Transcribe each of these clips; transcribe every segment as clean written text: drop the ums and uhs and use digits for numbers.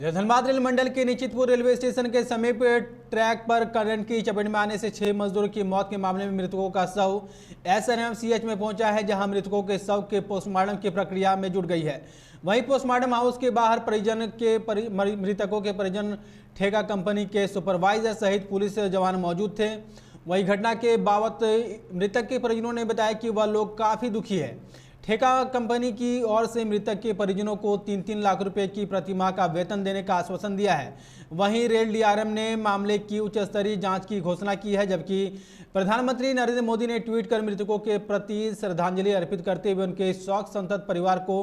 Dhanbad rail मंडल के Nishchitpur railway station के समीप ट्रैक पर करंट की चपेट में आने से 6 मजदूरों की मौत के मामले में मृतकों का शव एसएनएमसीएच में पहुंचा है, जहां मृतकों के शव के पोस्टमार्टम की प्रक्रिया में जुट गई है। वहीं पोस्टमार्टम हाउस के बाहर मृतकों के परिजन, ठेका कंपनी के सुपरवाइजर सहित पुलिस जवान मौजूद थे। वहीं घटना के बाबत मृतक के परिजनों ने बताया कि वह लोग काफी दुखी है। ठेका कंपनी की ओर से मृतक के परिजनों को 3-3 लाख रुपए की प्रतिमाह का वेतन देने का आश्वासन दिया है। वहीं रेल डीआरएम ने मामले की उच्च स्तरीय जांच की घोषणा की है, जबकि प्रधानमंत्री नरेंद्र मोदी ने ट्वीट कर मृतकों के प्रति श्रद्धांजलि अर्पित करते हुए उनके शोक संतप्त परिवार को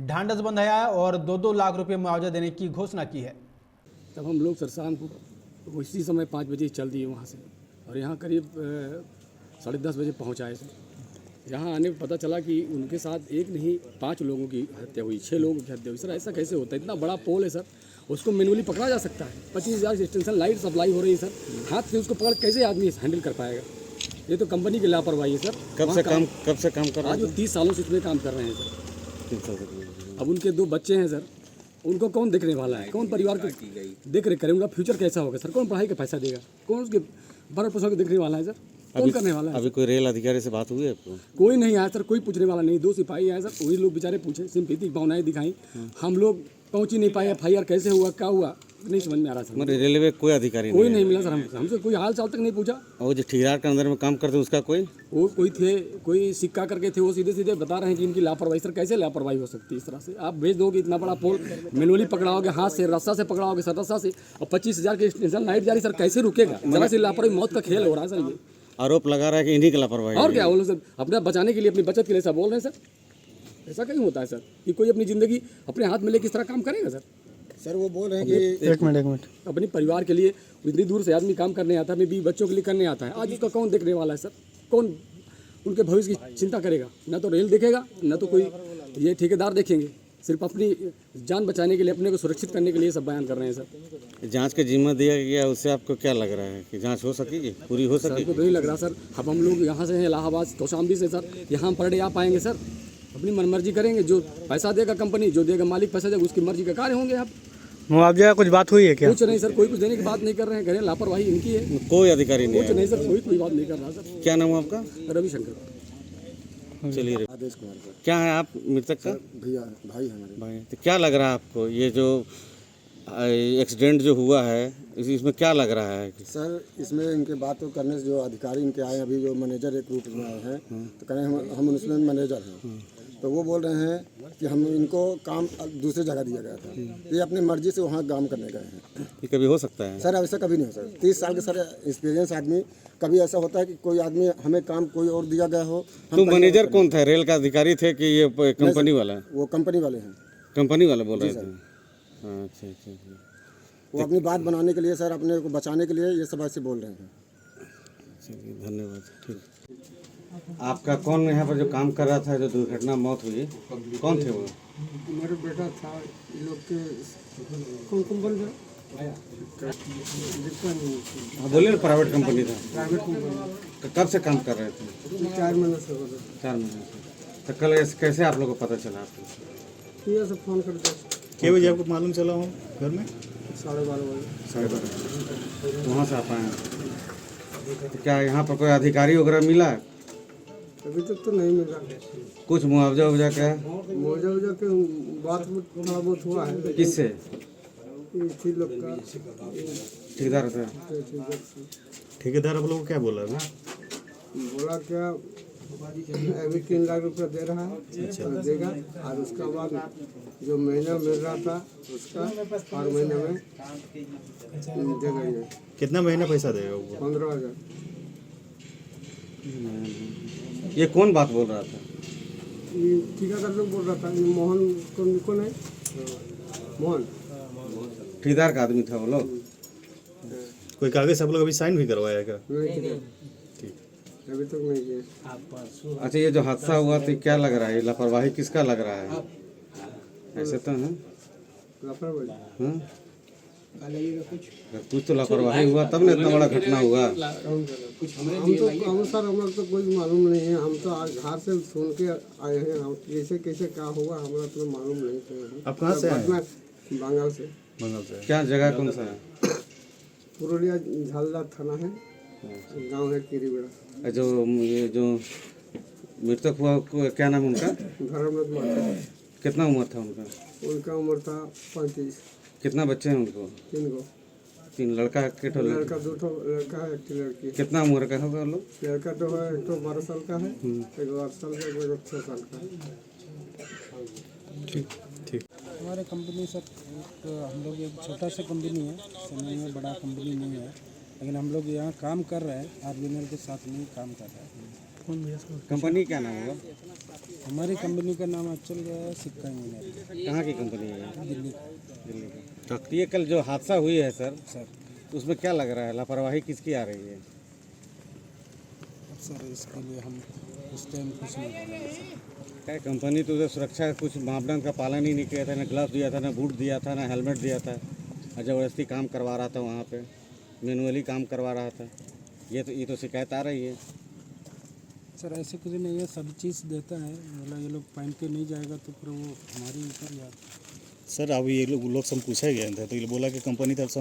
ढांढस बंधाया है और 2-2 लाख रुपए मुआवजा देने की घोषणा की है। तब हम लोग सर शाम को इसी समय 5 बजे चल दिए वहाँ से और यहाँ करीब 10:30 बजे पहुँचाए सर। यहाँ आने पर पता चला कि उनके साथ एक नहीं 5 लोगों की हत्या हुई, 6 लोगों की हत्या हुई। सर ऐसा कैसे होता है? इतना बड़ा पोल है सर, उसको मैनुअली पकड़ा जा सकता है। 25,000 एक्सटेंशन लाइट सप्लाई हो रही है सर, हाथ से उसको पकड़ कैसे आदमी हैंडल कर पाएगा? ये तो कंपनी की लापरवाही है सर। कब से काम कर रहे हैं? आज 30 सालों से इसमें काम कर रहे हैं सर। अब उनके 2 बच्चे हैं सर, उनको कौन देखने वाला है? कौन परिवार को देख रेख करे? उनका फ्यूचर कैसा होगा सर? कौन पढ़ाई का पैसा देगा? कौन उसके भरण पोषण को देखने वाला है सर? कौन करने वाला है? अभी कोई रेल अधिकारी से बात हुई है आपको? कोई नहीं आया सर, कोई पूछने वाला नहीं। 2 सिपाही आए सर, वही लोग बेचारे पूछे, सिंपैथी भावनाएं दिखाई। हम लोग पहुंच ही नहीं पाए। FIR कैसे हुआ, क्या हुआ, नहीं समझ में आ रहा सर। रेलवे कोई अधिकारी कोई नहीं मिला सर, हमसे कोई हाल चाल तक नहीं पूछा। और जो ठेकेदार के अंदर में काम करते उसका कोई थे, कोई सिक्का करके थे, वो सीधे सीधे बता रहे हैं कि इनकी लापरवाही। सर कैसे लापरवाही हो सकती है इस तरह से? आप भेज दोगे इतना बड़ा पोल, मैनुअली पकड़ाओगे, हाथ से रस्सा से पकड़ाओगे सर, रस्सा से, और 25,000 की एक्सटेंशन लाइट जारी सर, कैसे रुकेगा? जरा से लापरवाही, मौत का खेल हो रहा है सर। ये आरोप लगा रहा है कि इन्हीं की लापरवाही। और क्या बोलो सर, अपना बचाने के लिए, अपनी बचत के लिए सब बोल रहे हैं सर। ऐसा कहीं होता है सर कि कोई अपनी ज़िंदगी अपने हाथ में ले किस तरह काम करेगा सर? सर वो बोल रहे हैं कि एक मिनट अपने परिवार के लिए इतनी दूर से आदमी काम करने आता है, अपने 20 बच्चों के लिए करने आता है। आज उसका कौन देखने वाला है सर? कौन उनके भविष्य की चिंता करेगा? न तो रेल देखेगा, न तो कोई ये ठेकेदार देखेंगे। सिर्फ अपनी जान बचाने के लिए, अपने को सुरक्षित करने के लिए सब बयान कर रहे हैं सर। जांच का जिम्मा दिया गया, उससे आपको क्या लग रहा है कि जांच हो सकेगी, पूरी हो सकेगी? सर को नहीं लग रहा सर। अब हम लोग यहाँ से हैं इलाहाबाद, कौशाम्बी से सर, यहाँ पर डे आ पाएंगे सर? अपनी मनमर्जी करेंगे। जो पैसा देगा कंपनी, जो देगा मालिक पैसा देगा, उसकी मर्जी का कार्य होंगे। आप मुआवजा कुछ बात हुई है क्या? कुछ नहीं सर, कोई कुछ देने की बात नहीं कर रहे हैं। कह रहे हैं लापरवाही इनकी है। कोई अधिकारी नहीं? कुछ नहीं सर, कोई बात नहीं कर रहा सर। क्या नाम है आपका? रविशंकर। चलिए, आदेश कुमार का क्या है आप मृतक का? भैया भाई हमारे भाई, तो क्या लग रहा है आपको ये जो एक्सीडेंट जो हुआ है, इसमें क्या लग रहा है? सर इसमें इनके बात करने से जो अधिकारी इनके आए, अभी जो मैनेजर एक रूप में आए हैं, तो कह रहे हैं हम उसमें मैनेजर हैं, तो वो बोल रहे हैं कि हम इनको काम दूसरी जगह दिया गया था, ये अपनी मर्जी से वहाँ काम करने गए हैं। ये कभी हो सकता है सर? ऐसा कभी नहीं हो सकता। 30 साल के सर एक्सपीरियंस आदमी, कभी ऐसा होता है कि कोई आदमी हमें काम कोई और दिया गया हो? तो मैनेजर कौन था? रेल का अधिकारी थे कि ये कंपनी वाला है? वो कंपनी वाले हैं। कंपनी वाला बोल रहे थे? अच्छा। वो अपनी बात बनाने के लिए सर, अपने को बचाने के लिए ये सब ऐसे बोल रहे हैं। चलिए, धन्यवाद। ठीक। आपका कौन यहाँ पर जो काम कर रहा था, जो दुर्घटना मौत हुई, कौन थे वो? मेरा बेटा था। ये लोग के कौन कंपनी था? बोलिए ना, प्राइवेट कंपनी था। Private company. कब से काम कर रहे थे? 4 महीने से हो गए। 4 महीने से। तो कल कैसे आप लोगों को पता चला? आपको ये सब फोन कर दो। क्या बजे आपको मालूम चला हो घर में? 12:30 बजे। 12:30 वहाँ से आप आए। तो क्या यहाँ पर कोई अधिकारी वगैरह मिला? अभी तक तो नहीं मिला। कुछ मुआवजा उवजा क्या? मुआवजा के बात थोड़ा बहुत हुआ है। किससे? इसी लोग का ठेकेदार था। ठेकेदार आप लोगों को क्या बोला? बोला क्या, अभी 3 लाख रुपया दे रहा है, तो देगा, और उसका बाद जो महीना मिल रहा था उसका हर महीने में देगा। ये कितना महीना पैसा देगा वो? 15,000। ये कौन बात बोल रहा था? ये ठेकेदार लोग बोल रहा था। ये मोहन कौन है? मोहन ठेकेदार का आदमी था वो लोग। कोई कागज आप लोग अभी साइन भी करवाया क्या? नहीं किया, ठीक। अभी तक नहीं किया। अच्छा, ये जो हादसा हुआ तो क्या लग रहा है? ये लापरवाही किसका लग रहा है? ऐसे तो है लापरवाही। कुछ तो लापरवाही हुआ तब ना इतना बड़ा घटना हुआ। हम सर हमारा तो कोई मालूम नहीं है। हम तो आज घर से सुन के आए हैं। हम कैसे क्या हुआ हमारा तो मालूम नहीं है। आप कहाँ से आए? बंगाल से। मंगल से। क्या जगह कौन सा है? पुरुलिया झालदा थाना है, गांव है किरीबेड़ा। जो ये जो मृतक हुआ क्या नाम है उनका? धर्मरथ माता। कितना उम्र था उनका? उनका उम्र था 35। कितना बच्चे हैं उनको? 3 गो। 3 लड़का के ठो लड़का 2 लड़का है, 1 लड़की है। कितना उम्र का होगा वो लोग? लड़का तो है, एक तो 12 साल का है, एक 8 साल का, एक 6 साल का है। हमारे कंपनी सर एक हम लोग एक छोटा सा कंपनी है, समय में बड़ा कंपनी नहीं है, लेकिन हम लोग यहाँ काम कर रहे हैं, आरबीएनएल के साथ में काम कर रहे हैं। कंपनी क्या नाम होगा? हमारी कंपनी का नाम चल गया है सिक्का इंजीनियर, कहाँ की कंपनी है ये? दिल्ली। दिल्ली का। तो ये कल जो हादसा हुई है सर, सर उसमें क्या लग रहा है, लापरवाही किसकी आ रही है? सर इसके लिए हम उस टाइम कुछ नहीं बोल रहे सर। क्या कंपनी तो उधर सुरक्षा का कुछ मापदंड का पालन ही नहीं किया था, ना ग्लव्स दिया था, ना बूट दिया था, ना हेलमेट दिया था, और ज़बरदस्ती काम करवा रहा था वहाँ पे, मैनुअली काम करवा रहा था। ये तो शिकायत आ रही है। सर ऐसे कुछ नहीं है, सब चीज़ देता है, मतलब ये लोग पहन के नहीं जाएगा तो फिर वो हमारी ऊपर यार। सर अब ये लोग से हम पूछा गया था तो ये बोला कि कंपनी तरफ से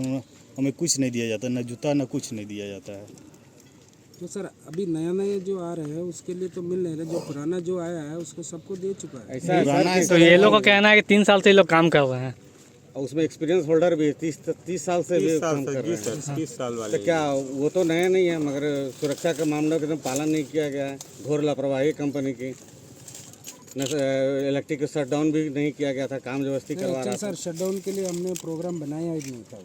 हमें कुछ नहीं दिया जाता, ना जूता ना कुछ नहीं दिया जाता है। तो सर अभी नया नया जो आ रहे हैं उसके लिए तो मिल नहीं रहे, जो पुराना जो आया है उसको सबको दे चुका है। ऐसा है सर, तो ये लोग का कहना है कि 3 साल से ये लोग काम कर रहे हैं। और उसमें एक्सपीरियंस होल्डर भी 30 साल से भी काम कर रहे हैं। 30 साल वाले तो क्या वो तो नया नहीं है, मगर सुरक्षा के मामलों का एकदम पालन नहीं किया गया है, घोर लापरवाही कंपनी की। न इलेक्ट्रिक शटडाउन भी नहीं किया गया था, काम ज़बरदस्ती करवा रहा था। सर शटडाउन के लिए हमने प्रोग्राम बनाया ही नहीं था।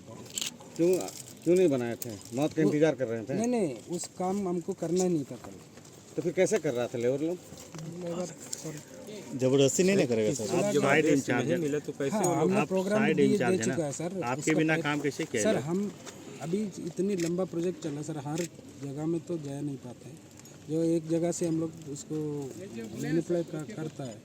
क्यों नहीं बनाए थे? मौत का इंतजार कर रहे थे? नहीं उस काम हमको करना ही नहीं था कल। तो फिर कैसे कर रहा था लेबर लोग? लेबर सर जबरदस्ती नहीं ना करेगा सर। आप साइड इंचार्ज है, मिले तो कैसे हाँ, हमने प्रोग्राम साइड दे इंचार्ज है चुका है ना, सर। आपके उसका बिना पहले- काम कैसे किया सर जाए? हम अभी इतनी लंबा प्रोजेक्ट चला सर, हर जगह में तो जा नहीं पाते हैं। जो एक जगह से हम लोग उसको मैनिपुलेट करता है,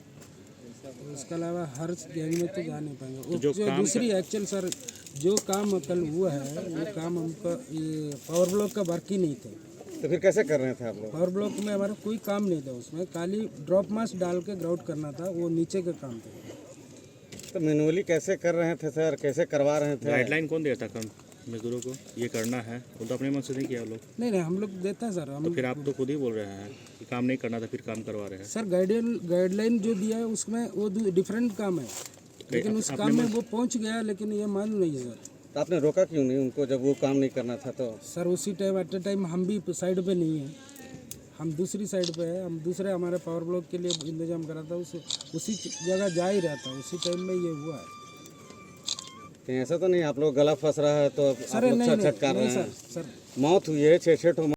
तो इसके अलावा हर गैंग में तो जा नहीं पाएंगे। जो दूसरी एक्चुअल सर जो काम कल हुआ है वो काम हमका ये पावर ब्लॉक का वर्क ही नहीं थे। तो फिर कैसे कर रहे थे आप लोग? पावर ब्लॉक में हमारा कोई काम नहीं था, उसमें खाली ड्रॉप मास डाल के ग्राउंड करना था, वो नीचे का काम था। तो मैनुअली कैसे कर रहे थे सर, कैसे करवा रहे थे? गाइडलाइन कौन देता काम मजदूरों को ये करना है? वो तो अपने मन से नहीं किया लोग। नहीं हम लोग देते हैं सर। हम तो फिर आप तो खुद ही बोल रहे हैं कि काम नहीं करना था, फिर काम करवा रहे हैं। सर गाइडलाइन जो दिया है उसमें वो डिफरेंट काम है, लेकिन उस काम में वो पहुंच गया, लेकिन ये मालूम नहीं है सर। तो आपने रोका क्यों नहीं उनको जब वो काम नहीं करना था? तो सर उसी टाइम एट ए टाइम हम भी साइड पे नहीं है, हम दूसरी साइड पे है, हम दूसरे हमारे पावर ब्लॉक के लिए इंतजाम करा था, उसी जगह जा ही रहा था, उसी टाइम में ये हुआ है। कहीं ऐसा तो नहीं आप लोग गला फंस रहा है तो आप सर लोग नहीं छटकार रहे नहीं हैं? सर मौत हुई है 6 ठो